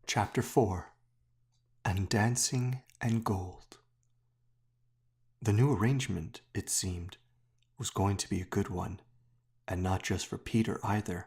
Chapter 4. And Dancing and Gold. The new arrangement, it seemed, was going to be a good one, and not just for Peter either.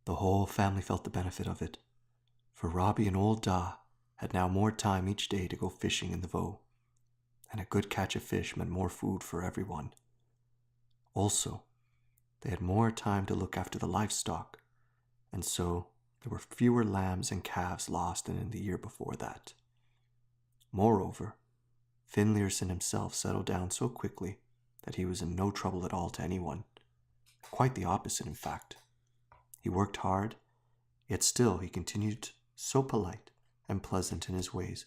The whole family felt the benefit of it, for Robbie and old Da had now more time each day to go fishing in the Voe, and a good catch of fish meant more food for everyone. Also, they had more time to look after the livestock, and so there were fewer lambs and calves lost than in the year before that. Moreover, Finlayson himself settled down so quickly that he was in no trouble at all to anyone. Quite the opposite, in fact. He worked hard, yet still he continued so polite and pleasant in his ways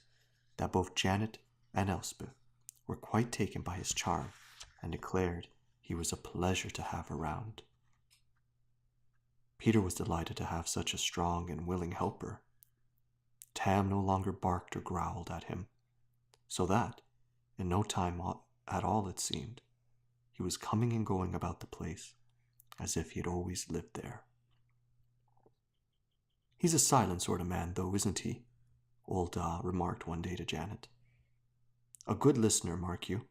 that both Janet and Elspeth were quite taken by his charm and declared he was a pleasure to have around. Peter was delighted to have such a strong and willing helper. Tam no longer barked or growled at him, so that, in no time at all it seemed, he was coming and going about the place as if he had always lived there. "He's a silent sort of man, though, isn't he?" old Da remarked one day to Janet. "A good listener, mark you.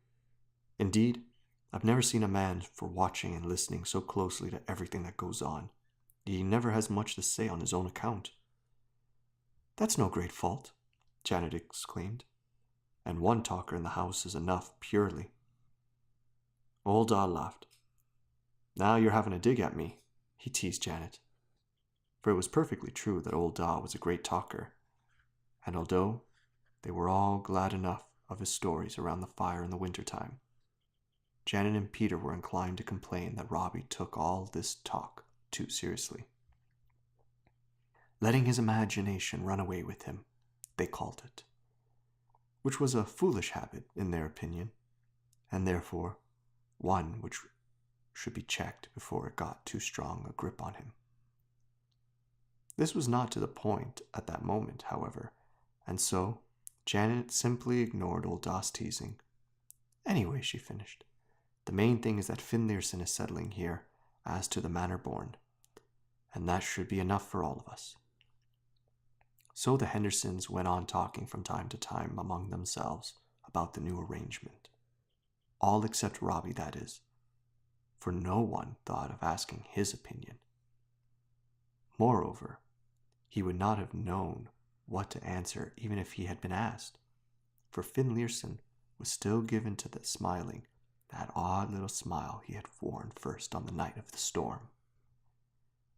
Indeed, I've never seen a man for watching and listening so closely to everything that goes on. He never has much to say on his own account." "That's no great fault," Janet exclaimed, "and one talker in the house is enough, purely." Old Da laughed. "Now you're having a dig at me," he teased Janet. For it was perfectly true that old Da was a great talker, and although they were all glad enough of his stories around the fire in the winter-time, Janet and Peter were inclined to complain that Robbie took all this talk too seriously. Letting his imagination run away with him, they called it, which was a foolish habit in their opinion, and therefore one which should be checked before it got too strong a grip on him. This was not to the point at that moment, however, and so Janet simply ignored old Da's teasing. "Anyway," she finished, "the main thing is that Finlayson is settling here as to the manor born, and that should be enough for all of us." So the Hendersons went on talking from time to time among themselves about the new arrangement. All except Robbie, that is, for no one thought of asking his opinion. Moreover, he would not have known what to answer even if he had been asked, for Finlayson was still given to the smiling, that odd little smile he had worn first on the night of the storm,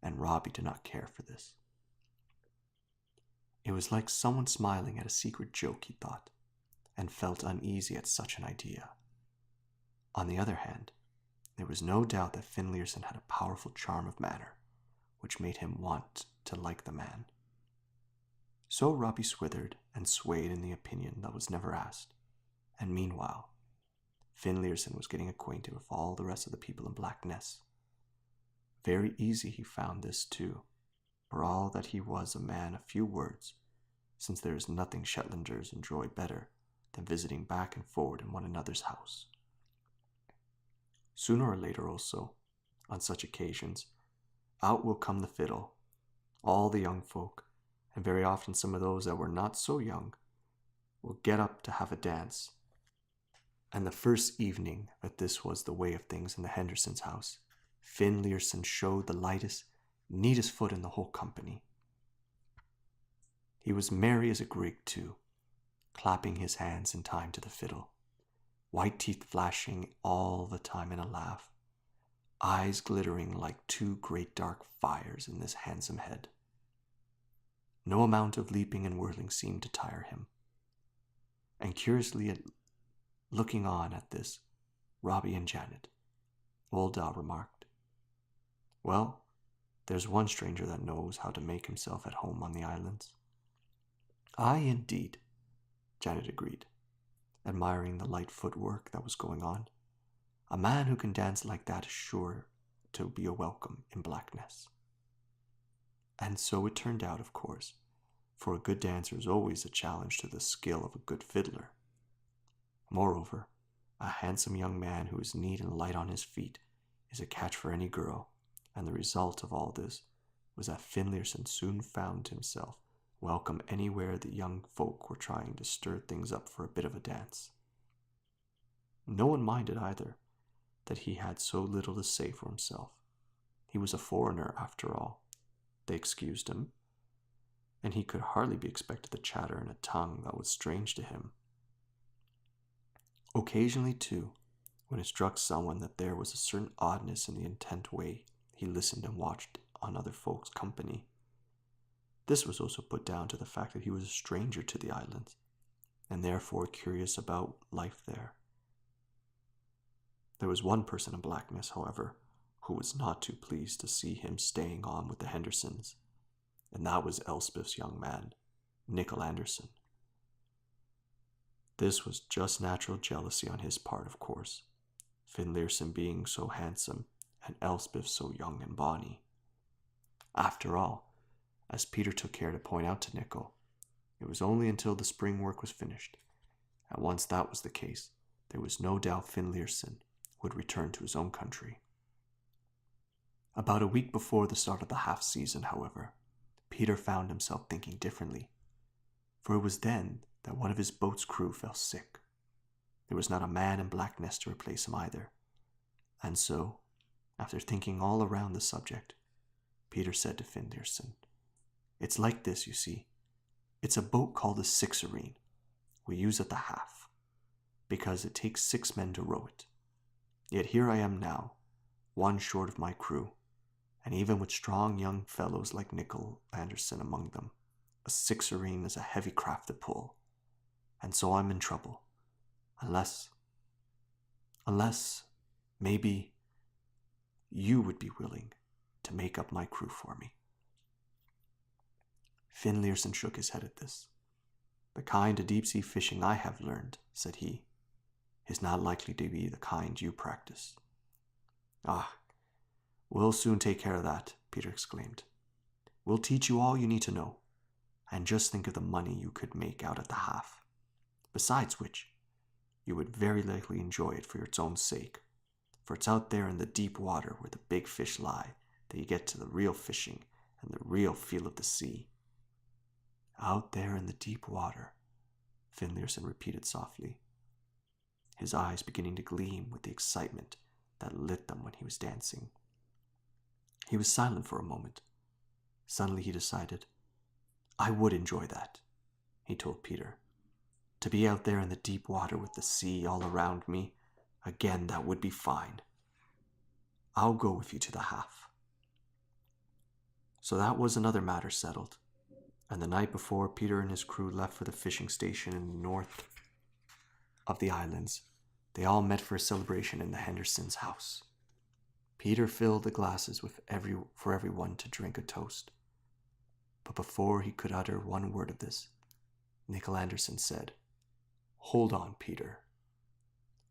and Robbie did not care for this. It was like someone smiling at a secret joke, he thought, and felt uneasy at such an idea. On the other hand, there was no doubt that Finlayson had a powerful charm of manner, which made him want to like the man. So Robbie swithered and swayed in the opinion that was never asked, and meanwhile, Finlayson was getting acquainted with all the rest of the people in Black Ness. Very easy he found this too, for all that he was a man of few words, since there is nothing Shetlanders enjoy better than visiting back and forward in one another's house. Sooner or later also, on such occasions, out will come the fiddle. All the young folk, and very often some of those that were not so young, will get up to have a dance. And the first evening that this was the way of things in the Hendersons' house, Finlayson showed the lightest, neatest foot in the whole company. He was merry as a grig, too, clapping his hands in time to the fiddle, white teeth flashing all the time in a laugh, eyes glittering like two great dark fires in this handsome head. No amount of leaping and whirling seemed to tire him. And curiously looking on at this, Robbie and Janet, old Da remarked, "Well, there's one stranger that knows how to make himself at home on the islands." "Aye, indeed," Janet agreed, admiring the light footwork that was going on. "A man who can dance like that is sure to be a welcome in Black Ness." And so it turned out, of course, for a good dancer is always a challenge to the skill of a good fiddler. Moreover, a handsome young man who is neat and light on his feet is a catch for any girl, and the result of all this was that Finlayson soon found himself welcome anywhere the young folk were trying to stir things up for a bit of a dance. No one minded either that he had so little to say for himself. He was a foreigner, after all. They excused him, and he could hardly be expected to chatter in a tongue that was strange to him. Occasionally, too, when it struck someone that there was a certain oddness in the intent way he listened and watched on other folks' company, this was also put down to the fact that he was a stranger to the island, and therefore curious about life there. There was one person in blackness, however, who was not too pleased to see him staying on with the Hendersons, and that was Elspeth's young man, Nicol Anderson. This was just natural jealousy on his part, of course, Finlayson being so handsome and Elspeth so young and bonny. After all, as Peter took care to point out to Nicol, it was only until the spring work was finished, and once that was the case, there was no doubt Finlayson would return to his own country. About a week before the start of the half-season, however, Peter found himself thinking differently, for it was then that one of his boat's crew fell sick. There was not a man in Blackness to replace him either, and so, after thinking all around the subject, Peter said to Finlayson, "It's like this, you see. It's a boat called a sixareen. We use it the half, because it takes 6 men to row it. Yet here I am now, one short of my crew, and even with strong young fellows like Nicol Anderson among them, a sixareen is a heavy craft to pull, and so I'm in trouble, unless, maybe, you would be willing to make up my crew for me." Finlayson shook his head at this. "The kind of deep-sea fishing I have learned," said he, "is not likely to be the kind you practice." "Ah, we'll soon take care of that," Peter exclaimed. "We'll teach you all you need to know, and just think of the money you could make out at the half. Besides which, you would very likely enjoy it for its own sake, for it's out there in the deep water where the big fish lie that you get to the real fishing and the real feel of the sea." "Out there in the deep water," Finlayson repeated softly, his eyes beginning to gleam with the excitement that lit them when he was dancing. He was silent for a moment. Suddenly he decided, "I would enjoy that," he told Peter. "To be out there in the deep water with the sea all around me, again, that would be fine. I'll go with you to the half." So that was another matter settled, and the night before Peter and his crew left for the fishing station in the north of the islands, they all met for a celebration in the Hendersons' house. Peter filled the glasses for everyone to drink a toast. But before he could utter one word of this, Nicol Anderson said, "Hold on, Peter.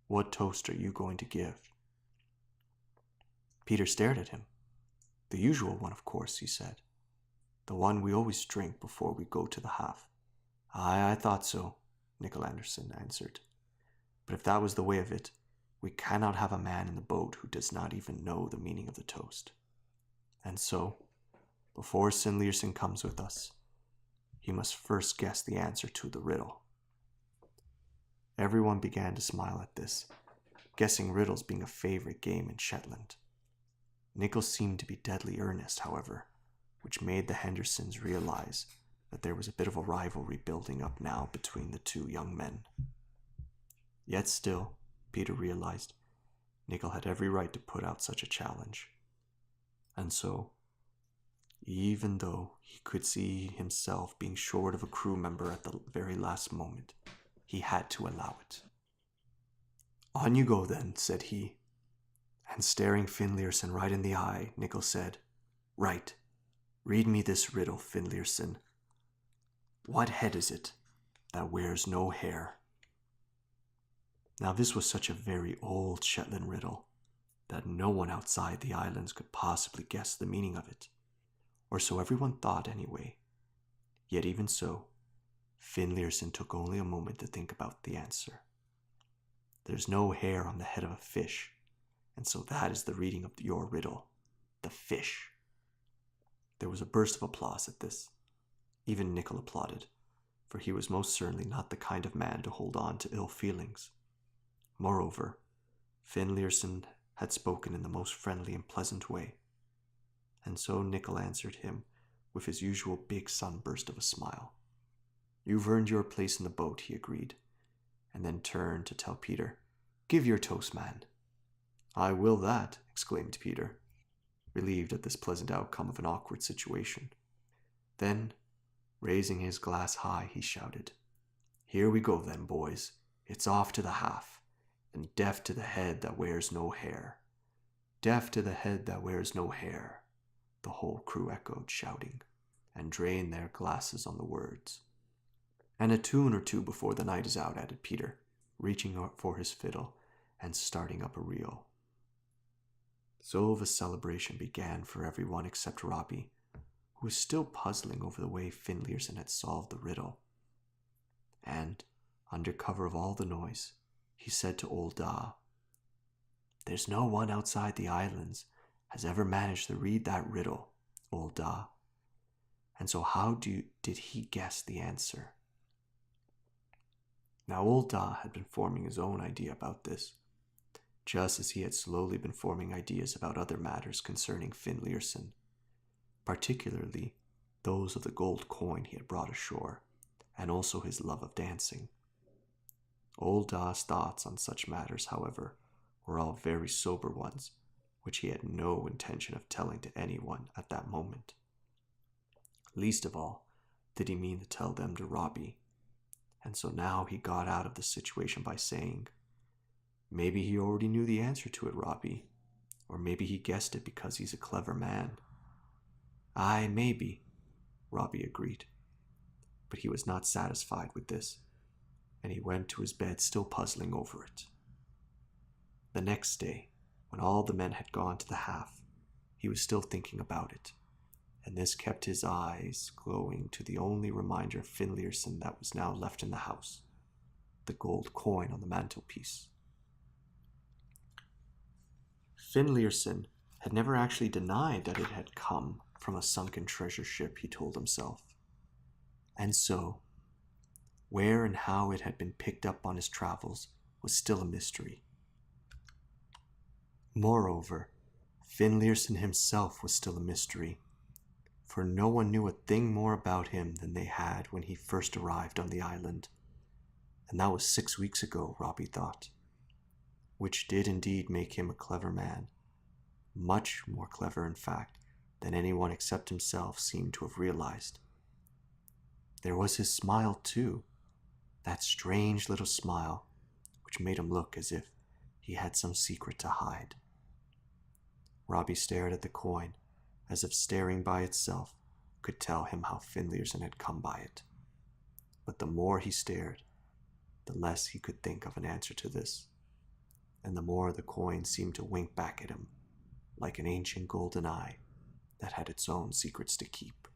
What toast are you going to give?" Peter stared at him. "The usual one, of course," he said. "The one we always drink before we go to the half." "Aye, I thought so," Nicol Anderson answered. "But if that was the way of it, we cannot have a man in the boat who does not even know the meaning of the toast. And so, before Finlayson comes with us, he must first guess the answer to the riddle." Everyone began to smile at this, guessing riddles being a favorite game in Shetland. Nicol seemed to be deadly earnest, however, which made the Hendersons realize that there was a bit of a rivalry building up now between the two young men. Yet still, Peter realized, Nicol had every right to put out such a challenge. And so, even though he could see himself being short of a crew member at the very last moment, he had to allow it. "On you go, then," said he. And staring Finlayson right in the eye, Nicol said, "Right. Read me this riddle, Finlayson. What head is it that wears no hair?" Now this was such a very old Shetland riddle that no one outside the islands could possibly guess the meaning of it, or so everyone thought anyway. Yet even so, Finlayson took only a moment to think about the answer. "There's no hair on the head of a fish, and so that is the reading of your riddle, the fish." There was a burst of applause at this. Even Nickel applauded, for he was most certainly not the kind of man to hold on to ill feelings. Moreover, Finlayson had spoken in the most friendly and pleasant way, and so Nickel answered him with his usual big sunburst of a smile. "You've earned your place in the boat," he agreed, and then turned to tell Peter, "Give your toast, man." "I will that," exclaimed Peter, relieved at this pleasant outcome of an awkward situation. Then, raising his glass high, he shouted, "Here we go then, boys. It's off to the half, and death to the head that wears no hair. Death to the head that wears no hair," the whole crew echoed, shouting, and drained their glasses on the words. "And a tune or two before the night is out," added Peter, reaching out for his fiddle and starting up a reel. So the celebration began for everyone except Robbie, who was still puzzling over the way Finlayson had solved the riddle. And, under cover of all the noise, he said to old Da, "There's no one outside the islands has ever managed to read that riddle, old Da. And so how did he guess the answer?" Now old Da had been forming his own idea about this, just as he had slowly been forming ideas about other matters concerning Finlayson, particularly those of the gold coin he had brought ashore, and also his love of dancing. Old Da's thoughts on such matters, however, were all very sober ones, which he had no intention of telling to anyone at that moment. Least of all did he mean to tell them to Robbie, and so now he got out of the situation by saying, "Maybe he already knew the answer to it, Robbie, or maybe he guessed it because he's a clever man." "Aye, maybe," Robbie agreed. But he was not satisfied with this, and he went to his bed still puzzling over it. The next day, when all the men had gone to the half, he was still thinking about it, and this kept his eyes glowing to the only reminder of Finlayson that was now left in the house, the gold coin on the mantelpiece. Finlayson had never actually denied that it had come from a sunken treasure ship, he told himself. And so, where and how it had been picked up on his travels was still a mystery. Moreover, Finlayson himself was still a mystery, for no one knew a thing more about him than they had when he first arrived on the island, and that was 6 weeks ago, Robbie thought, which did indeed make him a clever man, much more clever, in fact, than anyone except himself seemed to have realized. There was his smile, too, that strange little smile which made him look as if he had some secret to hide. Robbie stared at the coin, as if staring by itself could tell him how Finlayson had come by it. But the more he stared, the less he could think of an answer to this, and the more the coin seemed to wink back at him, like an ancient golden eye that had its own secrets to keep.